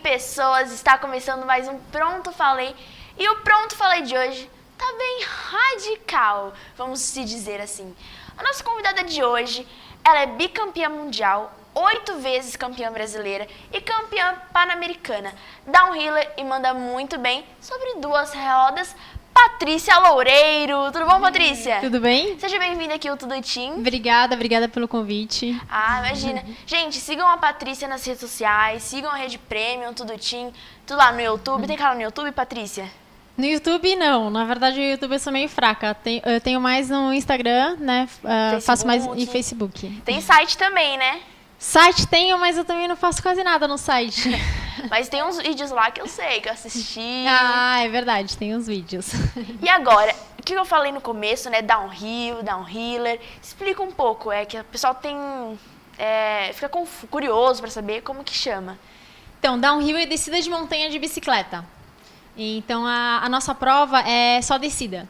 pessoas, está começando mais um Pronto Falei. E o Pronto Falei de hoje tá bem radical, vamos se dizer assim. A nossa convidada de hoje, ela é bicampeã mundial, 8 vezes campeã brasileira e campeã pan-americana, downhiller e manda muito bem sobre duas rodas. Patrícia Loureiro. Tudo bom, Patrícia? Tudo bem? Seja bem-vinda aqui ao Tudo Team. Obrigada pelo convite. Ah, imagina. Gente, sigam a Patrícia nas redes sociais, sigam a Rede Premium, Tudo Team, tudo lá no YouTube. Tem canal no YouTube, Patrícia? No YouTube, não. Na verdade, o YouTube eu sou meio fraca. Eu tenho mais no Instagram, né? Faço mais em Facebook. Tem site também, né? Site tenho, mas eu também não faço quase nada no site. Mas tem uns vídeos lá que eu sei, que eu assisti. Ah, é verdade, tem uns vídeos. E agora, o que eu falei no começo, né? Downhill, downhiller. Explica um pouco, que o pessoal fica curioso para saber como que chama. Então, downhill é descida de montanha de bicicleta. Então, a nossa prova é só descida.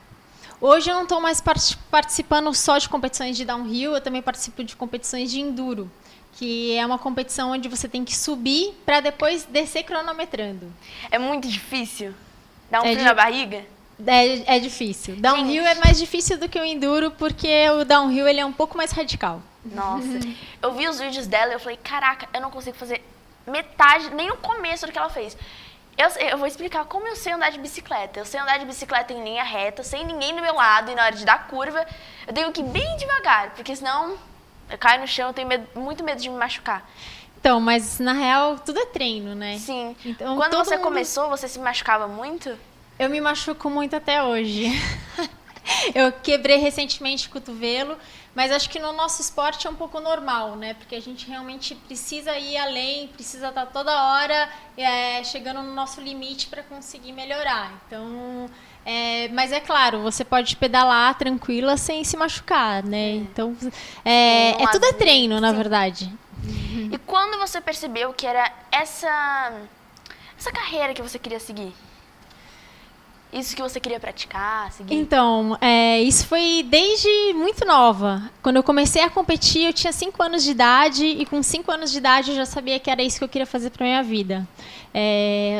Hoje eu não estou mais participando só de competições de downhill, eu também participo de competições de enduro, que é uma competição onde você tem que subir para depois descer cronometrando. É muito difícil? Dá um frio na barriga? É difícil. Downhill é mais difícil do que o enduro, porque o downhill ele é um pouco mais radical. Nossa, eu vi os vídeos dela e eu falei, caraca, eu não consigo fazer metade, nem o começo do que ela fez. Eu vou explicar como eu sei andar de bicicleta. Eu sei andar de bicicleta em linha reta, sem ninguém do meu lado, e na hora de dar curva, eu tenho que ir bem devagar, porque senão eu caio no chão, eu tenho muito medo de me machucar. Então, mas na real, tudo é treino, né? Sim. Então, quando você começou, você se machucava muito? Eu me machuco muito até hoje. Eu quebrei recentemente o cotovelo, mas acho que no nosso esporte é um pouco normal, né? Porque a gente realmente precisa ir além, precisa estar toda hora chegando no nosso limite para conseguir melhorar. Então, mas é claro, você pode pedalar tranquila sem se machucar, né? Então, tudo é treino, na verdade. E quando você percebeu que era essa carreira que você queria seguir? Isso que você queria praticar, seguir? Então, isso foi desde muito nova. Quando eu comecei a competir, eu tinha 5 anos de idade e com 5 anos de idade eu já sabia que era isso que eu queria fazer para minha vida.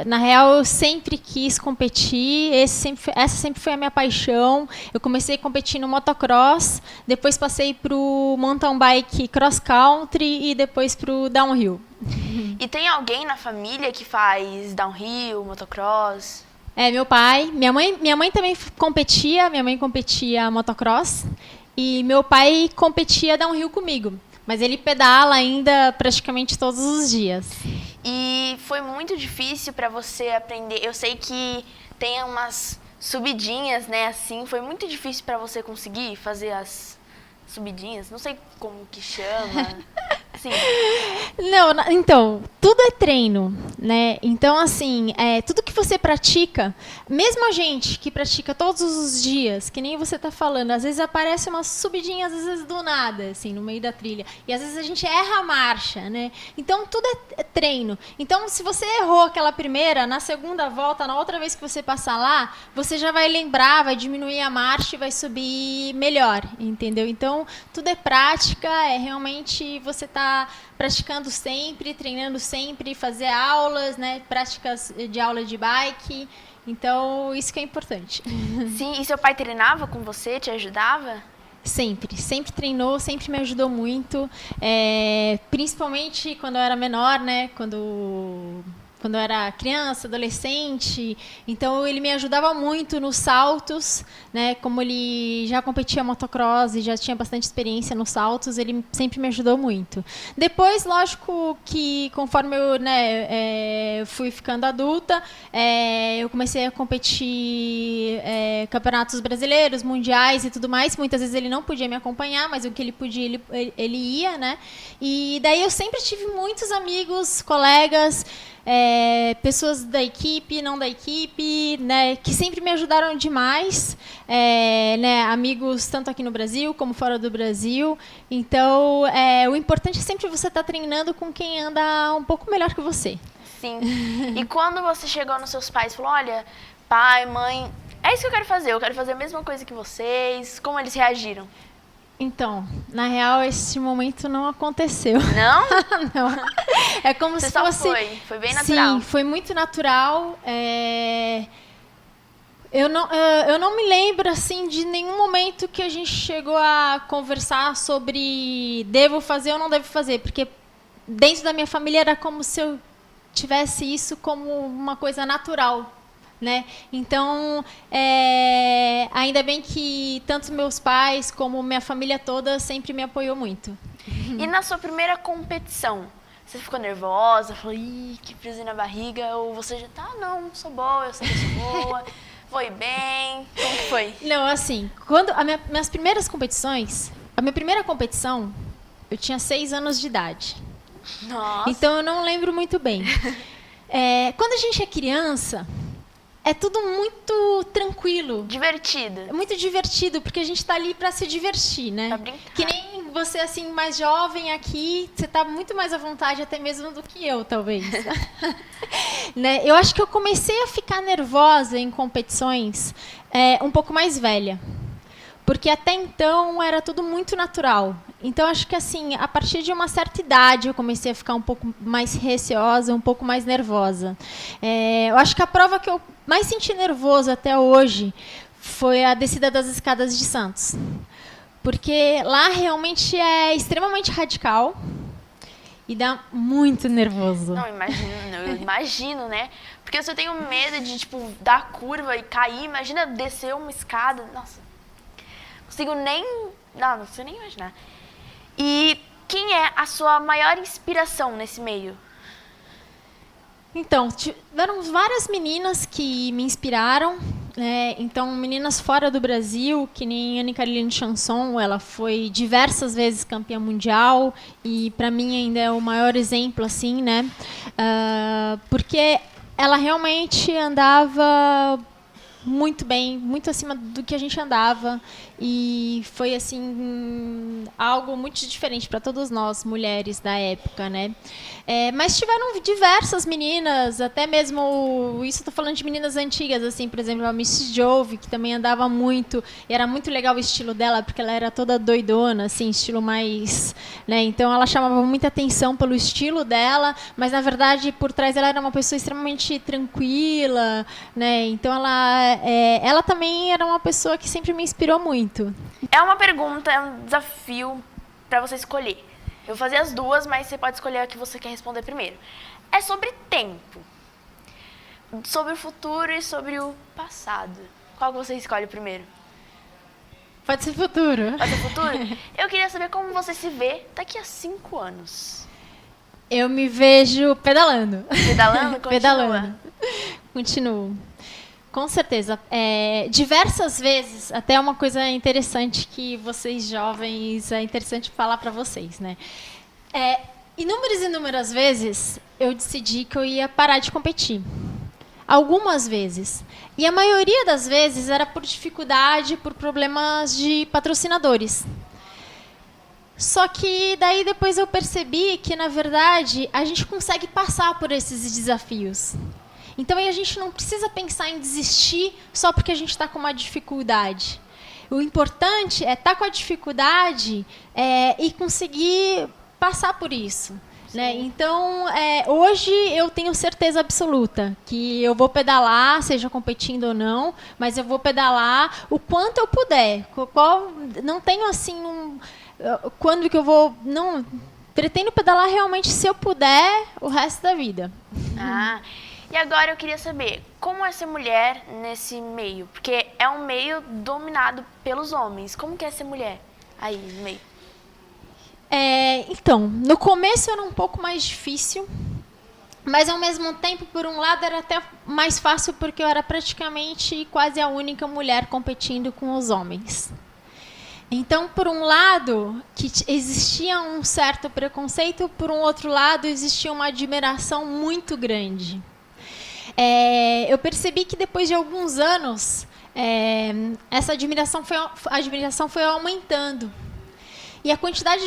Na real, eu sempre quis competir, essa sempre foi a minha paixão. Eu comecei a competir no motocross, depois passei para o mountain bike cross country e depois para o downhill. E tem alguém na família que faz downhill, motocross? Meu pai, minha mãe também competia, motocross e meu pai competia downhill comigo, mas ele pedala ainda praticamente todos os dias. E foi muito difícil para você aprender, eu sei que tem umas subidinhas, né, assim, foi muito difícil para você conseguir fazer as subidinhas, não sei como que chama. Sim. Não, então, tudo é treino, né? Então, assim, tudo que você pratica, mesmo a gente que pratica todos os dias, que nem você tá falando, às vezes aparece umas subidinhas, às vezes do nada, assim, no meio da trilha. E às vezes a gente erra a marcha, né? Então, tudo é treino. Então, se você errou aquela primeira, na segunda volta, na outra vez que você passar lá, você já vai lembrar, vai diminuir a marcha e vai subir melhor, entendeu? Então, tudo é prática, realmente você tá praticando sempre, treinando sempre, fazer aulas, né, práticas de aula de bike. Então, isso que é importante. Sim, e seu pai treinava com você, te ajudava? Sempre treinou, sempre me ajudou muito, principalmente quando eu era menor, né, quando eu era criança, adolescente. Então, ele me ajudava muito nos saltos, né? Como ele já competia motocross e já tinha bastante experiência nos saltos, ele sempre me ajudou muito. Depois, lógico que conforme eu fui ficando adulta, eu comecei a competir campeonatos brasileiros, mundiais e tudo mais. Muitas vezes ele não podia me acompanhar, mas o que ele podia, ele ia, né? E daí eu sempre tive muitos amigos, colegas, pessoas da equipe, não da equipe, né, que sempre me ajudaram demais, né, amigos tanto aqui no Brasil como fora do Brasil. Então, o importante é sempre você estar treinando com quem anda um pouco melhor que você. Sim. E quando você chegou nos seus pais e falou, olha, pai, mãe, é isso que eu quero fazer a mesma coisa que vocês, como eles reagiram? Então, na real, esse momento não aconteceu. Não? Não. É como Você se só fosse... foi bem natural. Sim, foi muito natural. Eu não me lembro assim de nenhum momento que a gente chegou a conversar sobre devo fazer ou não devo fazer, porque dentro da minha família era como se eu tivesse isso como uma coisa natural, né? Então, ainda bem que tanto meus pais como minha família toda sempre me apoiou muito. E na sua primeira competição, você ficou nervosa? Falou, ih, que friozinho na barriga? Ou você já tá, não, sou boa, eu sei que eu sou boa, foi bem. Como que foi? Não, assim, quando minhas primeiras competições, a minha primeira competição, eu tinha 6 anos de idade. Nossa. Então eu não lembro muito bem. Quando a gente é criança, é tudo muito tranquilo. Divertido. É muito divertido, porque a gente está ali para se divertir, né? Pra brincar. Que nem você, assim, mais jovem aqui, você está muito mais à vontade até mesmo do que eu, talvez. Né? Eu acho que eu comecei a ficar nervosa em competições um pouco mais velha. Porque até então era tudo muito natural. Então, acho que assim, a partir de uma certa idade, eu comecei a ficar um pouco mais receosa, um pouco mais nervosa. Eu acho que a prova que eu mais senti nervoso até hoje foi a descida das escadas de Santos. Porque lá realmente é extremamente radical e dá muito nervoso. Não, eu imagino, né? Porque se eu tenho medo de, tipo, dar curva e cair, imagina descer uma escada. Nossa, não consigo nem... Não consigo nem imaginar. E quem é a sua maior inspiração nesse meio? Então, tiveram várias meninas que me inspiraram. Então, meninas fora do Brasil, que nem Anne Caroline Chanson, ela foi diversas vezes campeã mundial e para mim ainda é o maior exemplo, assim, né? Porque ela realmente andava muito bem, muito acima do que a gente andava e foi assim algo muito diferente para todos nós mulheres da época, né? Mas tiveram diversas meninas, até mesmo isso estou falando de meninas antigas, assim, por exemplo a Missy Jove, que também andava muito e era muito legal o estilo dela porque ela era toda doidona, assim, estilo mais, né? Então ela chamava muita atenção pelo estilo dela, mas na verdade por trás ela era uma pessoa extremamente tranquila, né? Então ela também era uma pessoa que sempre me inspirou muito. É uma pergunta, é um desafio para você escolher. Eu vou fazer as duas, mas você pode escolher a que você quer responder primeiro. É sobre tempo, sobre o futuro e sobre o passado. Qual que você escolhe primeiro? Pode ser futuro. Pode ser futuro? Eu queria saber como você se vê daqui a 5 anos. Eu me vejo pedalando. Pedalando? Continua. Pedalando. Continuo. Com certeza. Diversas vezes, até uma coisa interessante que vocês jovens, é interessante falar para vocês, né? Inúmeras vezes eu decidi que eu ia parar de competir. Algumas vezes. E a maioria das vezes era por dificuldade, por problemas de patrocinadores. Só que daí depois eu percebi que, na verdade, a gente consegue passar por esses desafios. Então, aí a gente não precisa pensar em desistir só porque a gente está com uma dificuldade. O importante é estar com a dificuldade e conseguir passar por isso. Né? Então, hoje eu tenho certeza absoluta que eu vou pedalar, seja competindo ou não, mas eu vou pedalar o quanto eu puder. Não tenho assim quando que eu vou... Não, pretendo pedalar realmente se eu puder o resto da vida. E agora eu queria saber, como é ser mulher nesse meio? Porque é um meio dominado pelos homens. Como que é ser mulher aí no meio? Então, no começo era um pouco mais difícil, mas ao mesmo tempo, por um lado, era até mais fácil porque eu era praticamente quase a única mulher competindo com os homens. Então, por um lado, que existia um certo preconceito, por um outro lado, existia uma admiração muito grande. Eu percebi que depois de alguns anos, essa admiração foi aumentando. E a quantidade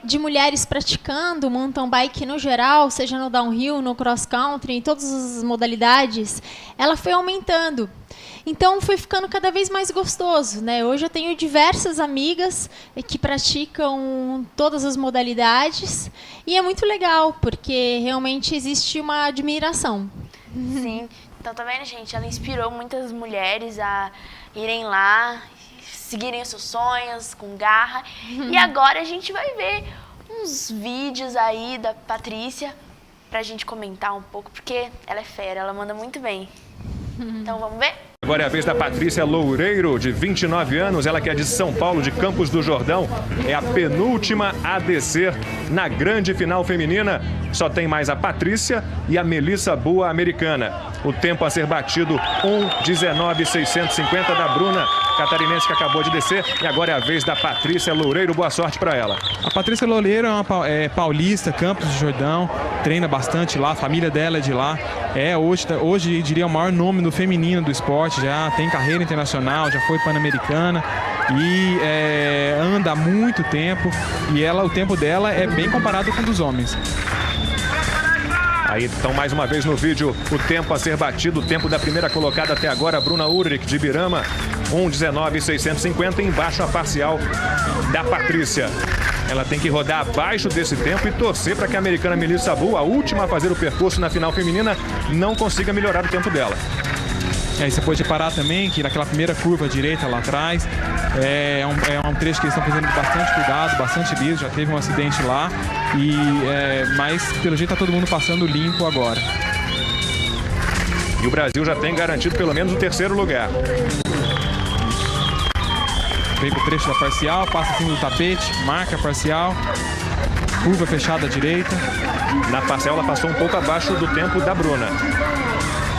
de mulheres praticando mountain bike no geral, seja no downhill, no cross country, em todas as modalidades, ela foi aumentando. Então foi ficando cada vez mais gostoso, né? Hoje eu tenho diversas amigas que praticam todas as modalidades e é muito legal, porque realmente existe uma admiração. Sim. Então tá vendo, gente? Ela inspirou muitas mulheres a irem lá, seguirem os seus sonhos com garra. E agora a gente vai ver uns vídeos aí da Patrícia pra gente comentar um pouco, porque ela é fera, ela manda muito bem. Então vamos ver? Agora é a vez da Patrícia Loureiro, de 29 anos, ela que é de São Paulo, de Campos do Jordão. É a penúltima a descer na grande final feminina. Só tem mais a Patrícia e a Melissa Boa, americana. O tempo a ser batido, 1:19.650 da Bruna, catarinense que acabou de descer. E agora é a vez da Patrícia Loureiro, boa sorte para ela. A Patrícia Loureiro é paulista, Campos do Jordão, treina bastante lá, a família dela é de lá. Hoje diria o maior nome do feminino do esporte, já tem carreira internacional, já foi pan-americana e anda há muito tempo e o tempo dela é bem comparado com o dos homens. Aí, então, mais uma vez no vídeo, o tempo a ser batido, o tempo da primeira colocada até agora, Bruna Ulrich, de Ibirama, 1:19.650, embaixo a parcial da Patrícia. Ela tem que rodar abaixo desse tempo e torcer para que a americana Melissa Boa, a última a fazer o percurso na final feminina, não consiga melhorar o tempo dela. Aí você pode reparar também que naquela primeira curva direita lá atrás, é um trecho que eles estão fazendo com bastante cuidado, bastante liso, já teve um acidente lá, mas pelo jeito está todo mundo passando limpo agora. E o Brasil já tem garantido pelo menos o terceiro lugar. Vem pro trecho da parcial, passa em cima do tapete, marca a parcial, curva fechada à direita. Na parcial ela passou um pouco abaixo do tempo da Bruna.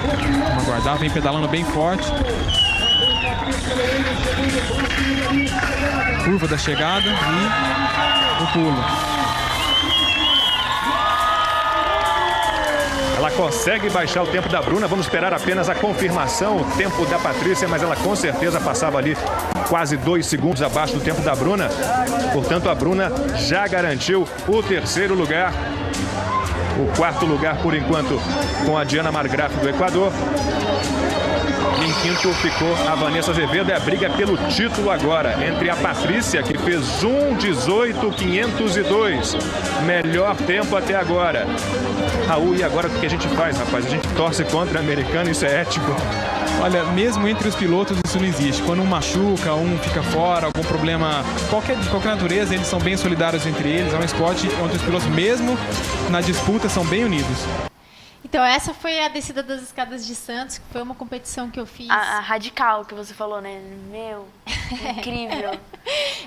Vamos aguardar, vem pedalando bem forte. Curva da chegada e o pulo. Ela consegue baixar o tempo da Bruna, vamos esperar apenas a confirmação, o tempo da Patrícia, mas ela com certeza passava ali quase 2 segundos abaixo do tempo da Bruna. Portanto, a Bruna já garantiu o terceiro lugar. O quarto lugar, por enquanto, com a Diana Margraf do Equador. E em quinto ficou a Vanessa Azevedo. É a briga pelo título agora entre a Patrícia, que fez 1:18.502. Melhor tempo até agora. Raul, e agora o que a gente faz, rapaz? A gente torce contra a americana, isso é ético? Olha, mesmo entre os pilotos isso não existe. Quando um machuca, um fica fora, algum problema, de qualquer natureza, eles são bem solidários entre eles. É um esporte onde os pilotos, mesmo na disputa, são bem unidos. Então, essa foi a descida das escadas de Santos, que foi uma competição que eu fiz. A radical que você falou, né? Meu, incrível.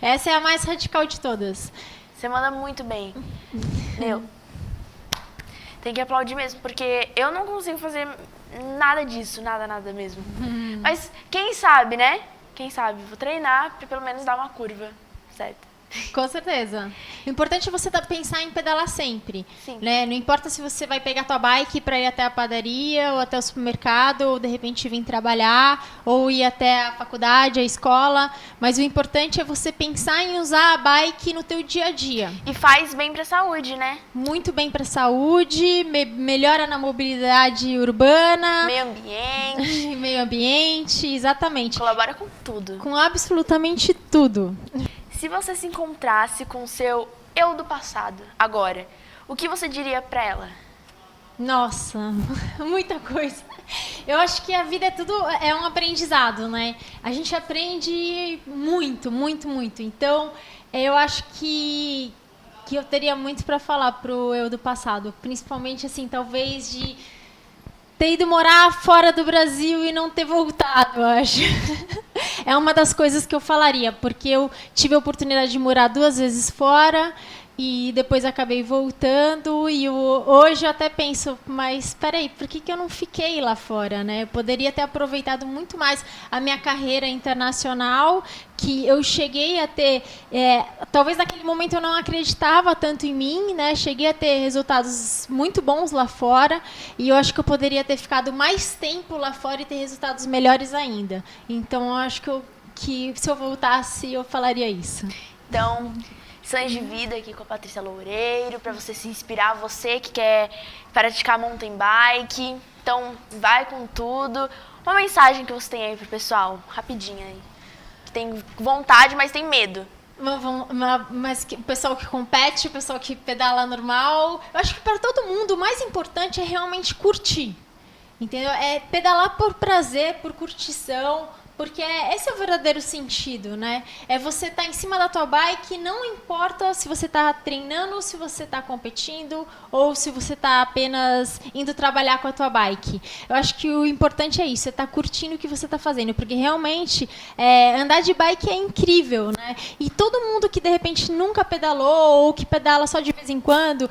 Essa é a mais radical de todas. Você manda muito bem. Meu, tem que aplaudir mesmo, porque eu não consigo fazer nada disso, nada mesmo. Mas quem sabe, né? Quem sabe? Vou treinar pra pelo menos dar uma curva, certo? Com certeza. O importante é você pensar em pedalar sempre. Sim. Né? Não importa se você vai pegar a tua bike para ir até a padaria, ou até o supermercado, ou de repente vir trabalhar, ou ir até a faculdade, a escola. Mas o importante é você pensar em usar a bike no teu dia a dia. E faz bem pra saúde, né? Muito bem para a saúde, melhora na mobilidade urbana. Meio ambiente. Meio ambiente, exatamente. Colabora com tudo. Com absolutamente tudo. Se você se encontrasse com o seu eu do passado, agora, o que você diria pra ela? Nossa, muita coisa. Eu acho que a vida é um aprendizado, né? A gente aprende muito. Então, eu acho que eu teria muito para falar pro eu do passado, principalmente assim, talvez de ter ido morar fora do Brasil e não ter voltado, eu acho. É uma das coisas que eu falaria, porque eu tive a oportunidade de morar 2 vezes fora e depois acabei voltando. E hoje eu até penso, mas espera aí, por que eu não fiquei lá fora, né? Eu poderia ter aproveitado muito mais a minha carreira internacional, que eu cheguei a ter... talvez naquele momento eu não acreditava tanto em mim, né? Cheguei a ter resultados muito bons lá fora e eu acho que eu poderia ter ficado mais tempo lá fora e ter resultados melhores ainda. Então, eu acho que se eu voltasse, eu falaria isso. Então, lições de vida aqui com a Patrícia Loureiro, para você se inspirar, você que quer praticar mountain bike. Então, vai com tudo. Uma mensagem que você tem aí pro pessoal, rapidinho aí. Que tem vontade, mas tem medo. Mas o pessoal que compete, o pessoal que pedala normal, eu acho que para todo mundo o mais importante é realmente curtir, entendeu? É pedalar por prazer, por curtição, porque esse é o verdadeiro sentido, né? É você estar em cima da tua bike, não importa se você está treinando, se você está competindo ou se você está apenas indo trabalhar com a tua bike. Eu acho que o importante é isso, você tá curtindo o que você está fazendo, porque realmente andar de bike é incrível, né? E todo mundo que de repente nunca pedalou ou que pedala só de vez em quando,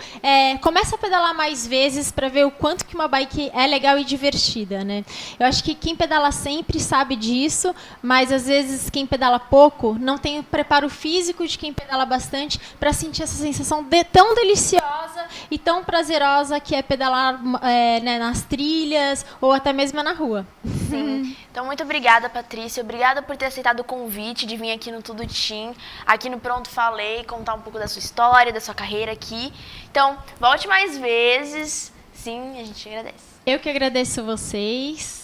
começa a pedalar mais vezes para ver o quanto que uma bike é legal e divertida, né? Eu acho que quem pedala sempre sabe disso, mas às vezes quem pedala pouco não tem o preparo físico de quem pedala bastante para sentir essa sensação tão deliciosa e tão prazerosa que é pedalar né, nas trilhas ou até mesmo na rua. Sim. Então, muito obrigada, Patrícia. Obrigada por ter aceitado o convite de vir aqui no Tudo Team, aqui no Pronto Falei, contar um pouco da sua história, da sua carreira aqui. Então, volte mais vezes. Sim, a gente agradece. Eu que agradeço vocês.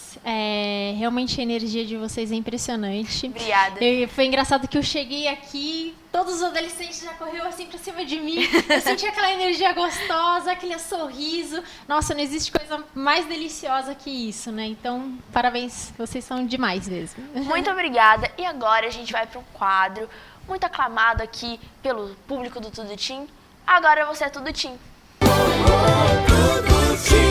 Realmente a energia de vocês é impressionante. Obrigada. Foi engraçado que eu cheguei aqui, todos os adolescentes já correram assim pra cima de mim. Eu senti aquela energia gostosa, aquele sorriso. Nossa, não existe coisa mais deliciosa que isso, né? Então, parabéns, vocês são demais mesmo. Muito obrigada. E agora a gente vai para um quadro muito aclamado aqui pelo público do Tudo Team. Agora você é Tudo Team. Tudo Team.